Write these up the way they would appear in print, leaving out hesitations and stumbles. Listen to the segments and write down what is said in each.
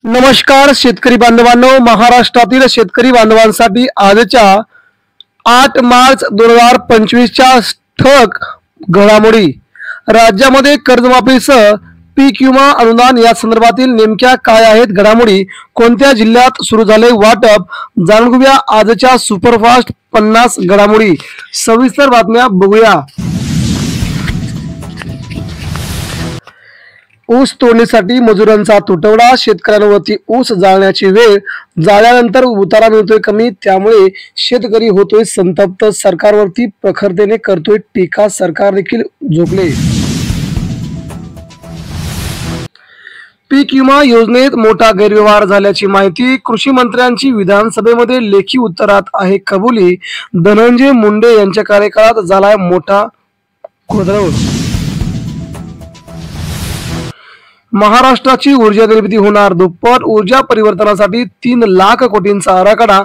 नमस्कार शेतकरी बांधवांनो, महाराष्ट्रातील शेतकरी बांधवांसाठी आजच्या 8 मार्च 2025च्या ठळक घडामोडी। राज्यामध्ये कर्जमाफीसह पीक विमा अनुदान या संदर्भातील नेमक्या काय आहेत घडामोडी, कोणत्या जिल्ह्यात सुरू झाले वाटप, जाणून घेऊया आजच्या सुपरफास्ट 50 घडामोडी। सविस्तर बातम्या बघूया। ऊस तोडणीसाठी मजुरांचा तुटवडा, शेतकऱ्यांवरती ऊस जाळण्याची वेळ, जाळल्यानंतर उतारा मिळतोय कमी, त्यामुळे शेतकरी होतोय संतप्त, सरकारवरती प्रखरतेने करतोय टीका, सरकार देखील झोपले। पीक विमा योजनेत मोठा गैरव्यवहार झाल्याची माहिती, कृषी मंत्र्यांची विधानसभेमध्ये लेखी उत्तरात आहे कबुली, धनंजय मुंडे यांच्या कार्यकाळात झालाय मोठा खोदरड। महाराष्ट्राची ऊर्जा निर्मिती होणार दुप्पट, ऊर्जा परिवर्तनासाठी 3 लाख कोटींचा आराखडा,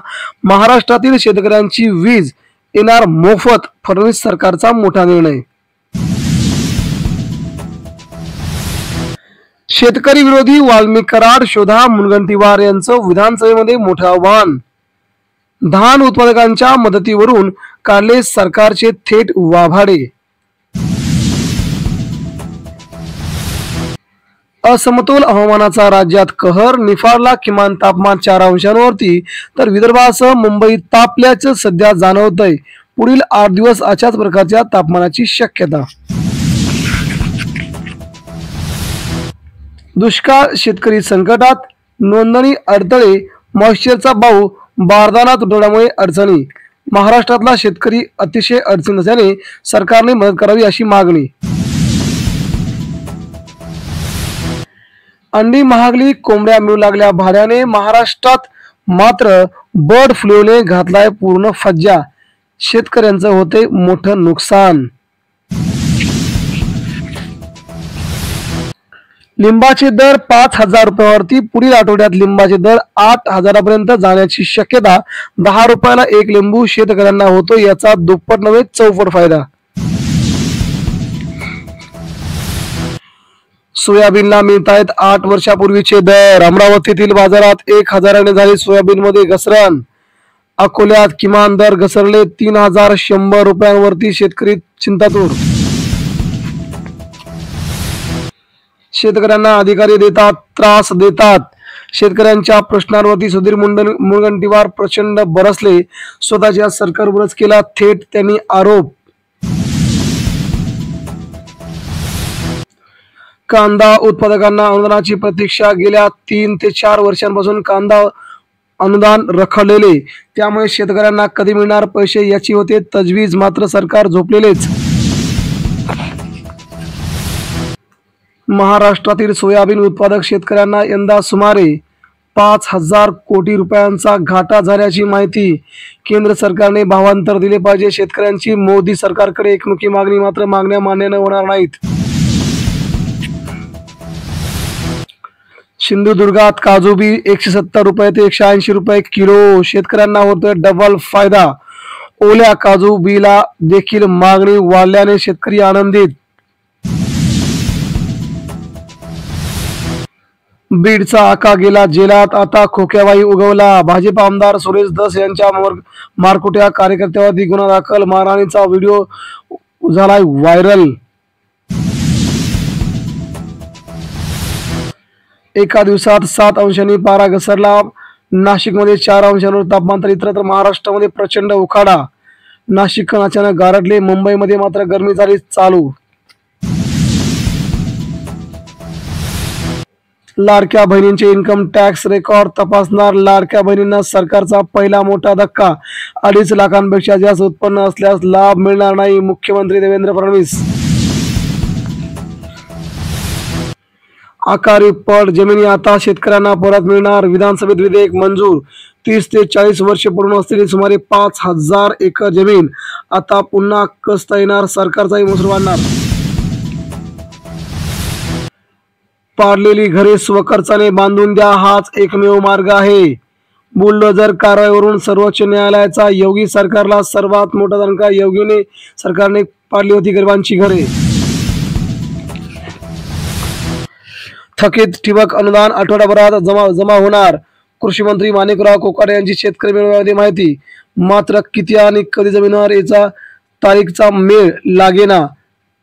महाराष्ट्रातील शेतकऱ्यांची वीज येणार मोफत, फडणवीस सरकारचा मोठा निर्णय। शेतकरी विरोधी वाल्मिक कराड शोधा, मुनगंटीवार यांचं विधानसभेमध्ये मोठं आव्हान, धान उत्पादकांच्या मदतीवरून काढले सरकारचे थेट वाभाडे। असमतोल हवामानाचा राज्यात कहर, निफाडला किमान तापमान 4 अंशांवरती, तर विदर्भासह मुंबईत तापल्याचं सध्या जाणवतंय। पुढील 8 दिवस अशाच प्रकारच्या तापमानाची शक्यता। दुष्काळ, शेतकरी संकटात, नोंदणी अडथळे, मॉइश्चरचा भाव, बारदाना तुटवड्यामुळे अडचणी, महाराष्ट्रातला शेतकरी अतिशय अडचणीत असल्याने सरकारने मदत करावी अशी मागणी। अंडी महागली, कोंबड्या मिळू लागल्या भाड्याने, महाराष्ट्रात मात्र बर्ड फ्लूने घातलाय पूर्ण फज्जा, शेतकऱ्यांचं होते मोठं नुकसान। लिंबाचे दर 5,000 रुपयावरती, पुढील आठवड्यात लिंबाचे दर 8,000पर्यंत जाण्याची शक्यता, 10 रुपयाला 1 लिंबू शेतकऱ्यांना होतो याचा दुप्पट नव्हे चौपट फायदा। सोयाबीनला मिळत आहेत 8 वर्षापूर्वीचे दर, अमरावतीतील बाजारात 1,000ने झाली सोयाबीन मध्ये घसरण, अकोल्यात किमान दर घसरले 3,100 रुपयांवरती, शेतकरी चिंतातूर। शेतकऱ्यांना अधिकारी देतात, त्रास देतात, शेतकऱ्यांच्या प्रश्नांवरती सुधीर मुनगंटीवार प्रचंड बरसले, स्वतःच्या सरकारवरच केला थेट त्यांनी आरोप। कांदा उत्पादकांना अनुदानाची प्रतीक्षा, गेल्या 3 ते 4 वर्षांपासून कांदा अनुदान रखडलेले, त्यामुळे शेतकऱ्यांना कधी मिळणार पैसे याची होते तजवीज, मात्र सरकार झोपलेलेच। महाराष्ट्रातील सोयाबीन उत्पादक शेतकऱ्यांना यंदा सुमारे 5,000 कोटी रुपयांचा घाटा झाल्याची माहिती, केंद्र सरकारने भावांतर दिले पाहिजे, शेतकऱ्यांची मोदी सरकारकडे एकमुखी मागणी, मात्र मागण्या मान्य होणार नाहीत। सिंधुदुर्गात काजू बी 170 रुपये ते 180 रुपये किलो, शेतकऱ्यांना होतोय डबल फायदा, ओल्या काजू बीला देखील मागणी वाढल्याने शेतकरी आनंदित। बीडचा आका गेला जेलात, आता खोक्याबाई उगवला, भाजप आमदार सुरेश धस यांच्या मारकुट्या कार्यकर्त्यावरती गुन्हा दाखल, मारहाणीचा व्हिडिओ झालाय व्हायरल। एका दिवसात 7 अंशांनी पारा घसरला, नाशिकमध्ये 4 अंशांवर तापमान, तर इतरत्र महाराष्ट्रामध्ये प्रचंड उखाडा, नाशिकहून अचानक गारठले, मुंबईमध्ये मात्र गरमी झाली चालू। लाडक्या बहिणींचे इन्कम टॅक्स रेकॉर्ड तपासणार, लाडक्या बहिणींना सरकारचा पहिला मोठा धक्का, 2.5 लाखांपेक्षा जास्त उत्पन्न असल्यास लाभ मिळणार नाही, मुख्यमंत्री देवेंद्र फडणवीस। आकारी पट जमिनी आता शेतकऱ्यांना परत मिळणार, विधानसभेत विधेयक मंजूर, 30 ते 40 वर्ष पूर्ण असलेली सुमारे 5,000 एकर जमीन आता पुन्हा कसता येणार, सरकारचाही मसूर वाढणार। पाडलेली घरे स्वखर्चाने बांधून द्या, हाच एकमेव मार्ग आहे, बुलडोझर कारवाईवरून सर्वोच्च न्यायालयाचा योगी सरकारला सर्वात मोठा दणका, योगीने सरकारने पाडली होती गरिबांची घरे। थकीत ठिबक अनुदान आठवडाभरात जमा होणार. कृषी मंत्री माणिकराव कोकाटे यांची शेतकरी मेळाव्यामध्ये माहिती. मात्र किती आणि कधी जमीन होणार याचा तारीखचा मेळ लागेना.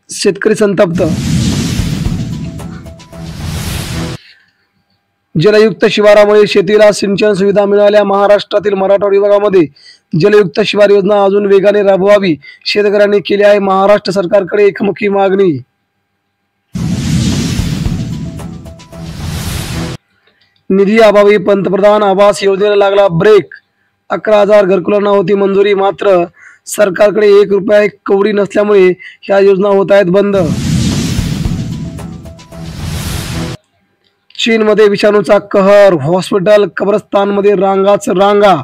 शेतकरी संतप्त. जलयुक्त शिवारामुळे शेतीला सिंचन सुविधा मिळाल्या. महाराष्ट्रातील मराठवाडा विभागामध्ये जलयुक्त शिवार योजना अजून वेगाने राबवावी शेतकऱ्यांनी केली आहे महाराष्ट्र सरकारकडे एकमुखी मागणी. निधी अभावी पंतप्रधान आवास योजनेला लागला ब्रेक. 11,000 घरकुलांना होती मंजुरी. मात्र सरकारकडे 1 रुपया कवडी नसल्यामुळे ह्या योजना होत आहेत बंद. चीनमध्ये विषाणूचा कहर. हॉस्पिटल कब्रस्तानमध्ये रांगाच रांगा.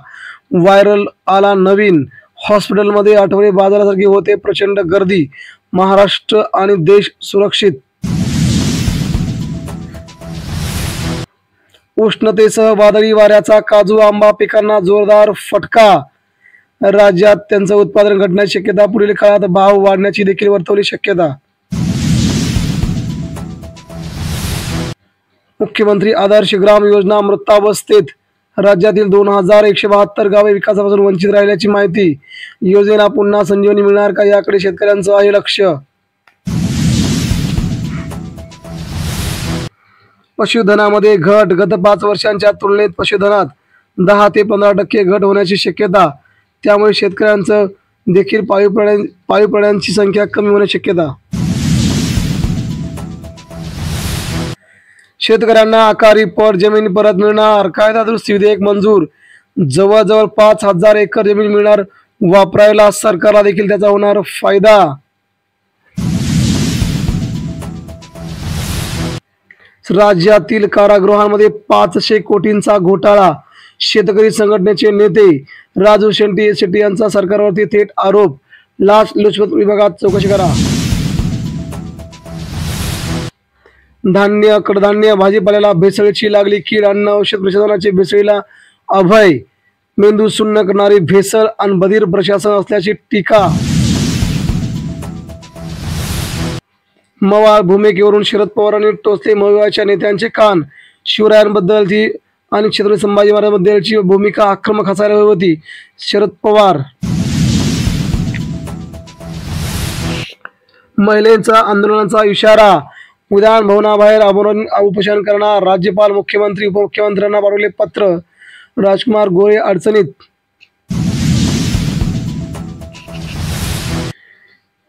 व्हायरल आला नवीन. हॉस्पिटलमध्ये आठवडे बाजारासारखी होते प्रचंड गर्दी. महाराष्ट्र आणि देश सुरक्षित. उष्णतेसह वादळी वाऱ्याचा काजू आंबा पिकांना जोरदार फटका. राज्यात त्यांचं उत्पादन घटण्याची शक्यता. पुढील काळात भाव वाढण्याची देखील वर्तवली शक्यता. मुख्यमंत्री आदर्श ग्राम योजना मृतावस्थेत. राज्यातील 2,172 गावे विकासापासून वंचित राहिल्याची माहिती. योजनेला पुन्हा संजीवनी मिळणार का याकडे शेतकऱ्यांचं आहे लक्ष. पशुधनामध्ये घट. गत 5 वर्षांच्या तुलनेत पशुधनात 10 ते 15% घट होण्याची शक्यता. त्यामुळे शेतकऱ्यांचं देखील पाळीव प्राण्यांची संख्या कमी होण्याची शक्यता. शेतकऱ्यांना आकारी पट जमीन परत मिळणार. कायदा दुरुस्ती विधेयक मंजूर. जवळजवळ 5,000 एकर जमीन मिळणार वापरायला. सरकारला देखील त्याचा होणार फायदा. राज्यातील कारागृहांमध्ये 500 कोटींचा घोटाळा. शेतकरी संघटनेचे नेते राजू शेट्टी यांचा सरकारवरती थेट आरोप. लाचलुचपत विभागात चौकशी करा. धान्य कडधान्य भाजीपाल्याला भेसळीची लागली कीड. अन्न औषध प्रशासनाचे भेसळीला अभय. मेंदू सुन्न करणारी भेसळ आणि बधीर प्रशासन असल्याची टीका. मवाळ भूमिकेवरून शरद पवारांनी टोचले मवाळच्या नेत्यांचे कान. शिवरायांबद्दलची आणि छत्रपती संभाजी महाराजांबद्दलची भूमिका आक्रमक असायला हवी होती. शरद पवार. महिलांचा आंदोलनाचा इशारा. विधान भवनाबाहेर उपोषण करणार. राज्यपाल मुख्यमंत्री उपमुख्यमंत्र्यांना पाठवले पत्र. राजकुमार गोरे अडचणीत.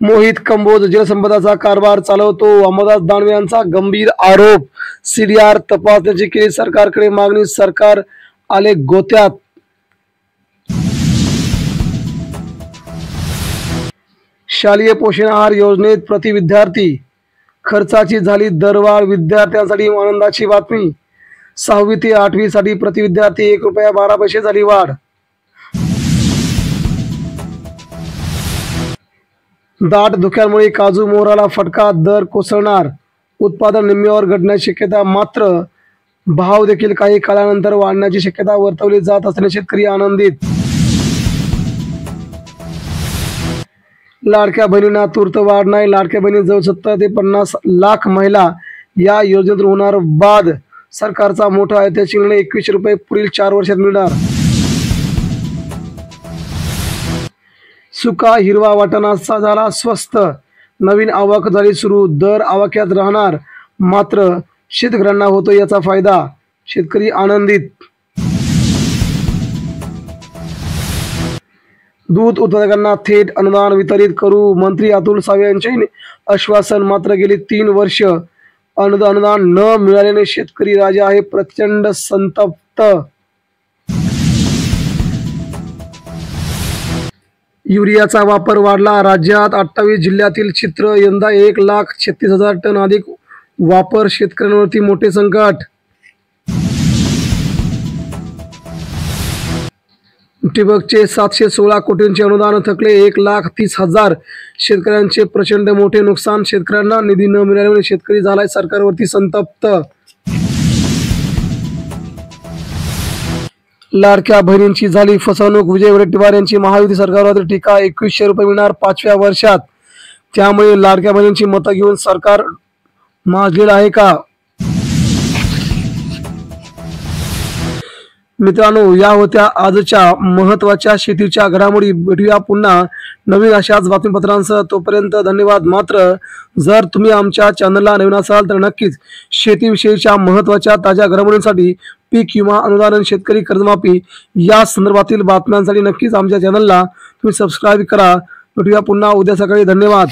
मोहित कंबोज जलसंपदाचा कारभार चालवतो. अंबादास दानवे यांचा गंभीर आरोप. CDR तपासण्याची केली सरकारकडे मागणी. सरकार आले गोत्यात. शालेय पोषण आहार योजनेत प्रति विद्यार्थी खर्चाची झाली दरवाढ. विद्यार्थ्यांसाठी आनंदाची बातमी. 6वी ते 8वी साठी प्रति विद्यार्थी 1 रुपया 12 पैसे झाली वाढ. दाट धुक्यांमुळे काजू मोहराला फटका. दर कोसळणार. उत्पादन निम्म्यावर घटण्याची शक्यता. मात्र भाव देखील काही काळानंतर वाढण्याची शक्यता वर्तवली जात असल्याने शेतकरी आनंदित. लाडक्या बहिणींना तूर्त वाढ नाही. लाडक्या बहिणी जवळ 70 ते 50 लाख महिला या योजनेतून होणार बाद. सरकारचा मोठा ऐतिहासिक निर्णय. 2100 रुपये पुढील 4 वर्षात मिळणार. सुका हिरवा वाटाणा झाला स्वस्त. नवीन आवक झाली सुरू. दर आवाक्यात राहणार. मात्र शेतकऱ्यांना होतो याचा फायदा. शेतकरी आनंदित. दूध उत्पादकांना थेट अनुदान वितरित करू. मंत्री अतुल सावे यांचे आश्वासन. मात्र गेली 3 वर्ष अनुदान न मिळाल्याने शेतकरी राजा आहे प्रचंड संतप्त. युरियाचा वापर वाढला. राज्यात 28 जिल्ह्यातील चित्र. यंदा 1,36,000 टन अधिक वापर. शेतकऱ्यांवरती मोठे संकट. ठिबकचे 716 कोटींचे अनुदान थकले. 1,30,000 शेतकऱ्यांचे प्रचंड मोठे नुकसान. शेतकऱ्यांना निधी न मिळाल्यामुळे शेतकरी झालाय सरकारवरती संतप्त. लाडक्या बहिणींची झाली फसवणूक. विजय वडेट्टीवार यांची महायुती सरकारवर टीका. 2100 रुपये मिळणार 5व्या वर्षात. त्यामुळे लाडक्या बहिणींची मतं घेऊन सरकार माजलेलं आहे का. मित्रांनो, या होत्या आजच्या महत्त्वाच्या शेतीच्या घडामोडी. भेटूया पुन्हा नवीन अशाच बातमीपत्रांसह. तोपर्यंत धन्यवाद. मात्र जर तुम्ही आमच्या चॅनलला नवीन असाल तर नक्कीच शेतीविषयीच्या महत्त्वाच्या ताज्या घडामोडींसाठी, पीक विमा अनुदान, शेतकरी कर्जमाफी या संदर्भातील बातम्यांसाठी नक्कीच आमच्या चॅनलला तुम्ही सबस्क्राईब करा. भेटूया पुन्हा उद्या सकाळी. धन्यवाद.